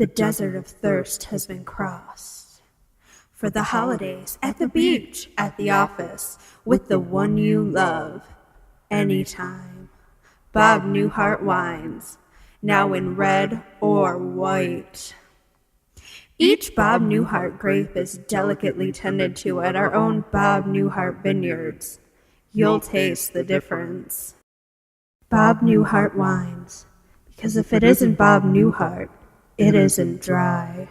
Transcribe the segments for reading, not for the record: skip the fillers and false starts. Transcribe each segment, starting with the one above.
The desert of thirst has been crossed. For the holidays, at the beach, at the office, with the one you love. Anytime. Bob Newhart wines, now in red or white. Each Bob Newhart grape is delicately tended to at our own Bob Newhart vineyards. You'll taste the difference. Bob Newhart wines, because if it isn't Bob Newhart, it isn't dry.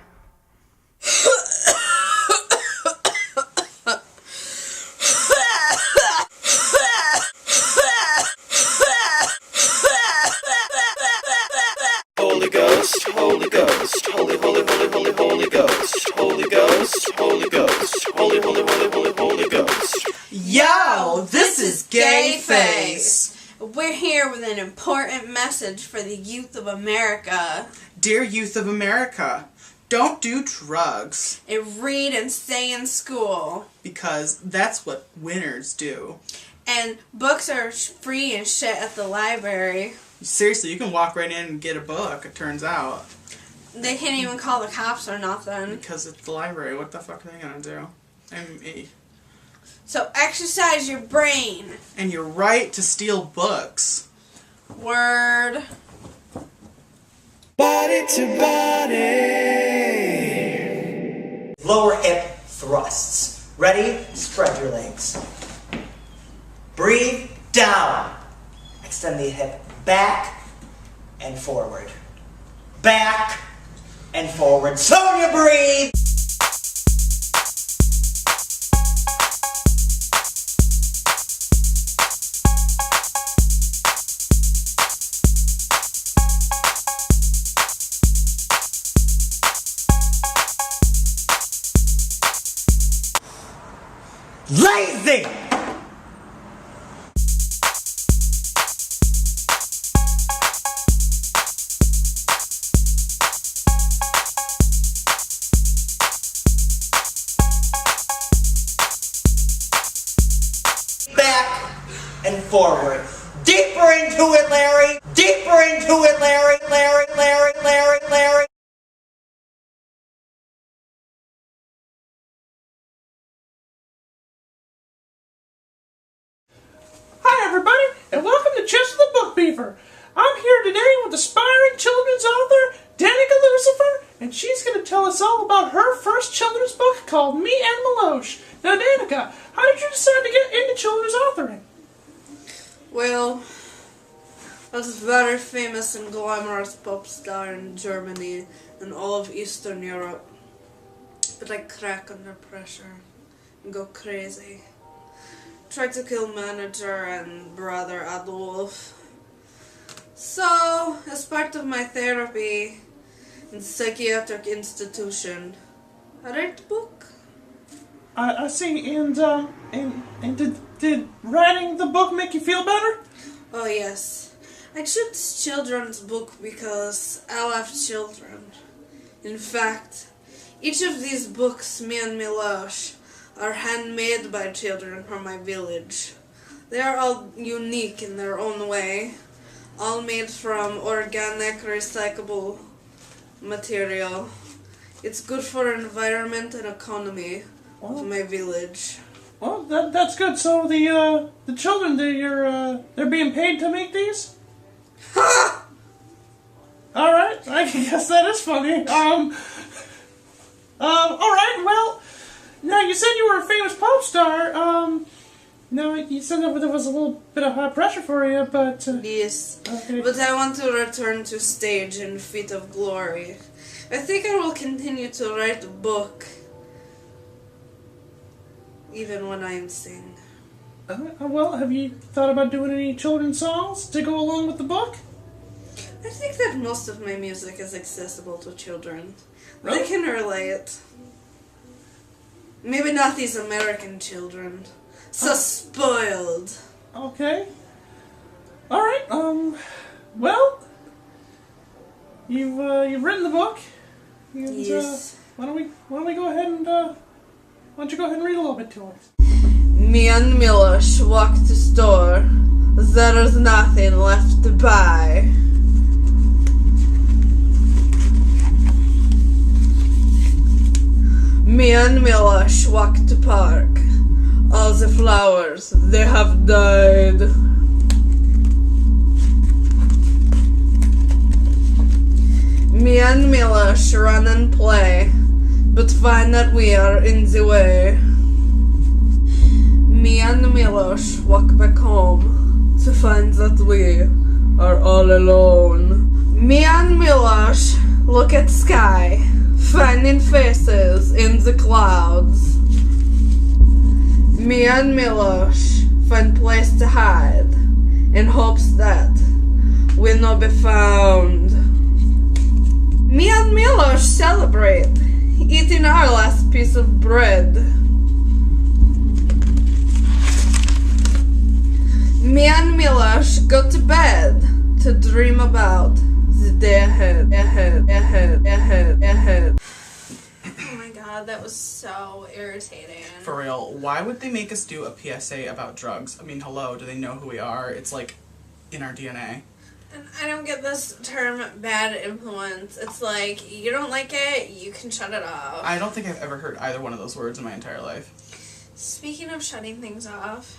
Holy Ghost, Holy Ghost, Holy, Holy, Holy, Holy, Holy Ghost, Holy Ghost, Holy Ghost, Holy, Holy, Holy, Holy, Holy Ghost. Yo, this is Gayface. We're here with an important message for the youth of America. Dear youth of America, don't do drugs. And read and stay in school. Because that's what winners do. And books are free and shit at the library. Seriously, you can walk right in and get a book, it turns out. They can't even call the cops or nothing. Because it's the library, what the fuck are they gonna do? So exercise your brain. And your right to steal books. Word. Body to body. Lower hip thrusts. Ready? Spread your legs. Breathe down. Extend the hip back and forward. Back and forward. So you breathe. Lazy! Back and forward. Deeper into it, Larry! Deeper into it, Larry! Larry, Larry, Larry, Larry! Hi everybody, and welcome to Chest of the Book Beaver. I'm here today with aspiring children's author, Danika Lucifer, and she's going to tell us all about her first children's book called Me and Meloche. Now Danika, how did you decide to get into children's authoring? Well, I was a very famous and glamorous pop star in Germany and all of Eastern Europe. But I crack under pressure and go crazy. Tried to kill manager and brother Adolf. So, as part of my therapy in psychiatric institution, I read the book. I see, and did writing the book make you feel better? Oh yes. I chose children's book because I love children. In fact, each of these books, Me and Meloche, are handmade by children from my village. They are all unique in their own way, all made from organic, recyclable material. It's good for environment and economy of my village. Well, that's good. So the children, they're being paid to make these? Ha! All right, I guess that is funny. All right, well. Now, you said you were a famous pop star. Now, you said that there was a little bit of high pressure for you, but... Yes, okay. But I want to return to stage in feat of glory. I think I will continue to write a book, even when I sing. Well, have you thought about doing any children's songs to go along with the book? I think that most of my music is accessible to children. Really? They can relate. Maybe not these American children. So spoiled. Okay. Alright, well, you've written the book. And, Yes. why don't we go ahead and, why don't you go ahead and read a little bit to us? Me and Milosh walked to store. There is nothing left to buy. Me and Milosh walk to park. All the flowers, they have died. Me and Milosh run and play, but find that we are in the way. Me and Milosh walk back home to find that we are all alone. Me and Milosh look at sky, finding faces in the clouds. Me and Milosh find place to hide in hopes that we'll not be found. Me and Milosh celebrate, eating our last piece of bread. Me and Milosh go to bed to dream about the day ahead. Oh my god, that was so irritating. For real, why would they make us do a PSA about drugs? I mean, hello, do they know who we are? It's like in our DNA. And I don't get this term bad influence. It's like, you don't like it, you can shut it off. I don't think I've ever heard either one of those words in my entire life. Speaking of shutting things off,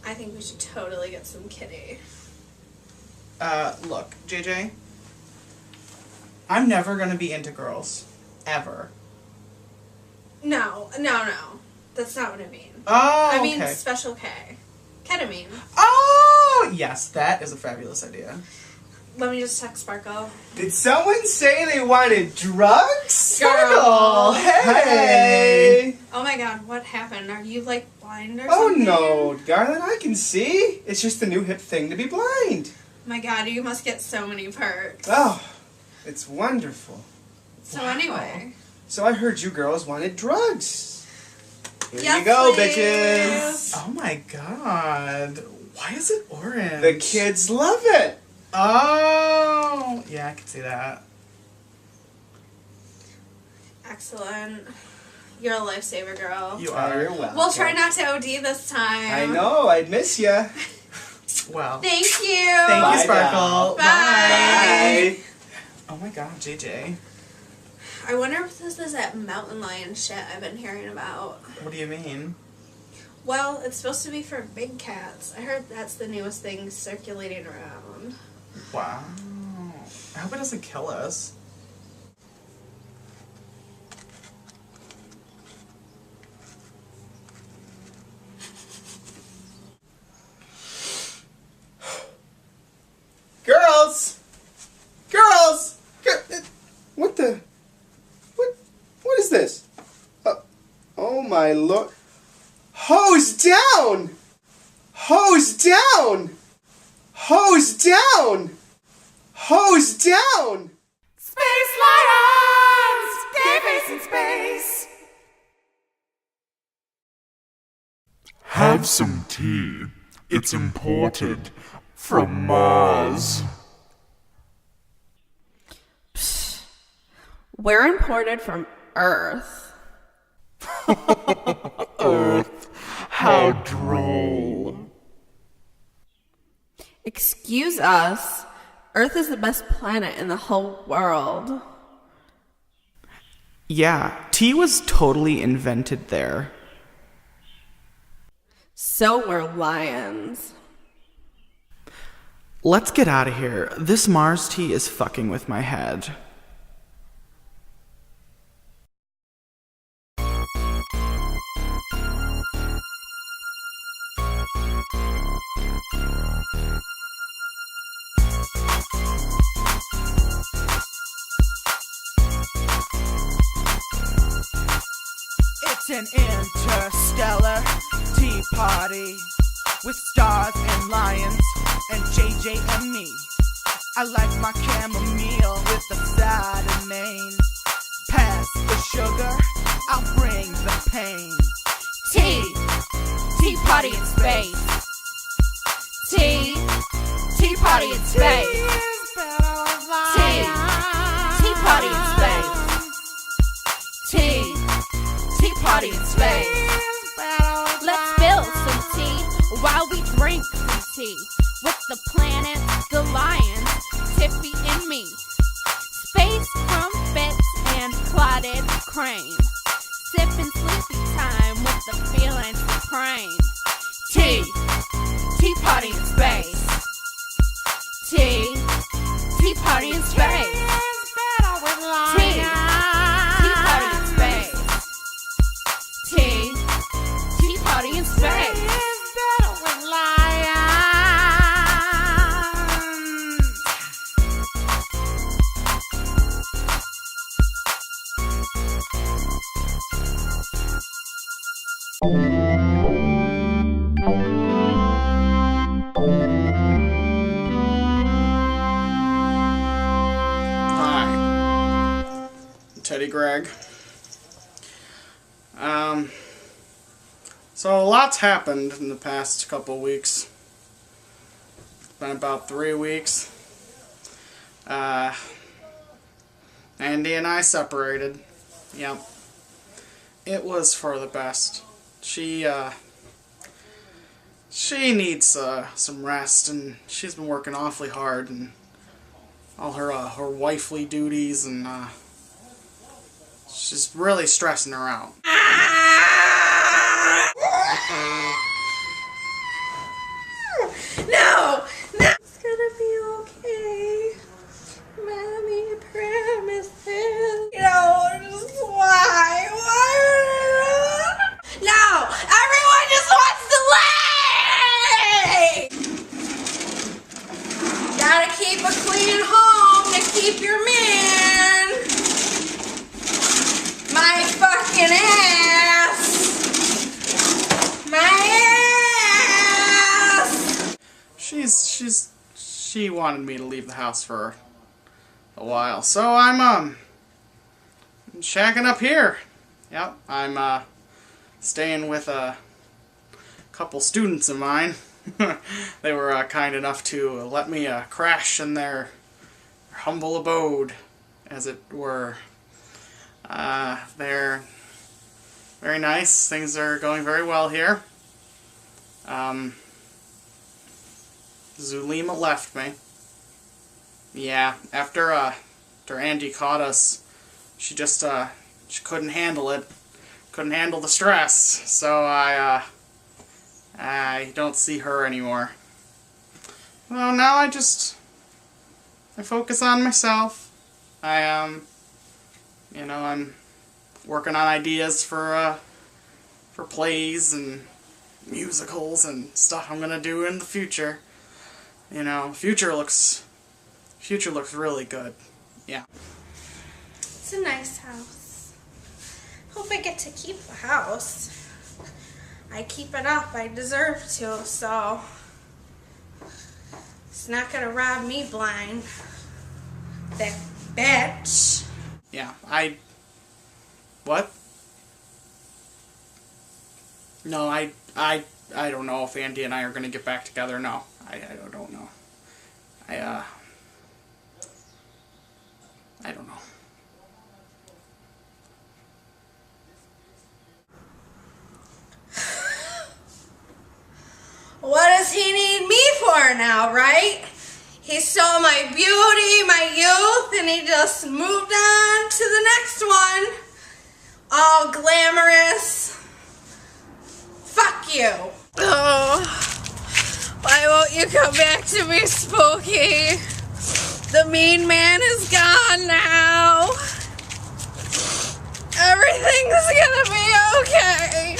I think we should totally get some kitty. Look, JJ, I'm never gonna be into girls. Ever. No. That's not what I mean. Oh, I mean okay. Special K. Ketamine. Oh, yes, that is a fabulous idea. Let me just text Sparkle. Did someone say they wanted drugs? Girl. Hey! Oh my god, what happened? Are you like blind or Oh something? no, darling, I can see. It's just the new hip thing to be blind. My god, you must get so many perks. Oh, it's wonderful. So anyway. So I heard you girls wanted drugs. Here Yes, you go, please. bitches. Oh my god. Why is it orange? The kids love it. Oh, yeah, I can see that. Excellent. You're a lifesaver, girl. You Oh, are. you're welcome. We'll try not to OD this time. I know, I'd miss ya. Well, Thank you. thank Bye you, Sparkle. Bye. Bye. Oh my god, JJ. I wonder if this is that mountain lion shit I've been hearing about. What do you mean? Well, it's supposed to be for big cats. I heard that's the newest thing circulating around. Wow. I hope it doesn't kill us. Girls! Girls! What the? What is this? Oh my lord. Hose down! Hose down! Hose down! Hose down! Space Lions! Gayface in space! Have some tea. It's imported from Mars. We're imported from Earth. Earth, how droll. Excuse us. Earth is the best planet in the whole world. Yeah, tea was totally invented there. So we're lions. Let's get out of here. This Mars tea is fucking with my head. It's an interstellar tea party with stars and lions and JJ and me. I like my chamomile with the side of Maine. Pass the sugar, I'll bring the pain. Tea party in space. Tea party in space. Tea party in space. Tea party in space. Let's spill some tea while we drink some tea. With the planet, the lions, Tiffy and me. Space crumpets and clotted cream. sipping sleepy time with the feeling supreme. Tea party in space. Tea party in space. Tea party in space. Tea party in space. Teddy Greg. So a lot's happened in the past couple weeks. It's been about 3 weeks. Andi and I separated. Yep. It was for the best. She needs some rest, and she's been working awfully hard, and all her wifely duties, and she's really stressing her out. No! It's gonna be okay. Mommy promises. Just why? No! Everyone just wants to lay! Gotta keep a clean home to keep your man. My fucking ass! My ass! She wanted me to leave the house for a while, so I'm shacking up here. Yep, I'm staying with a couple students of mine. They were kind enough to let me crash in their humble abode, as it were. They're very nice. Things are going very well here. Zulema left me. Yeah, after Andi caught us, she just she couldn't handle it. Couldn't handle the stress. So I don't see her anymore. Well, now I focus on myself. I'm working on ideas for plays and musicals and stuff I'm gonna do in the future. Future looks really good. Yeah. It's a nice house. Hope I get to keep the house. I keep it up. I deserve to, so it's not gonna rob me blind. That bitch. Yeah, what? No, I don't know if Andi and I are gonna get back together. No, I don't know. I don't know. What does he need me for now, right? He saw my beauty, my youth, and he just moved on to the next one. All glamorous. Fuck you. Oh, why won't you come back to me, Spooky? The mean man is gone now. Everything's gonna be okay.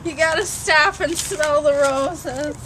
You gotta stop and smell the roses.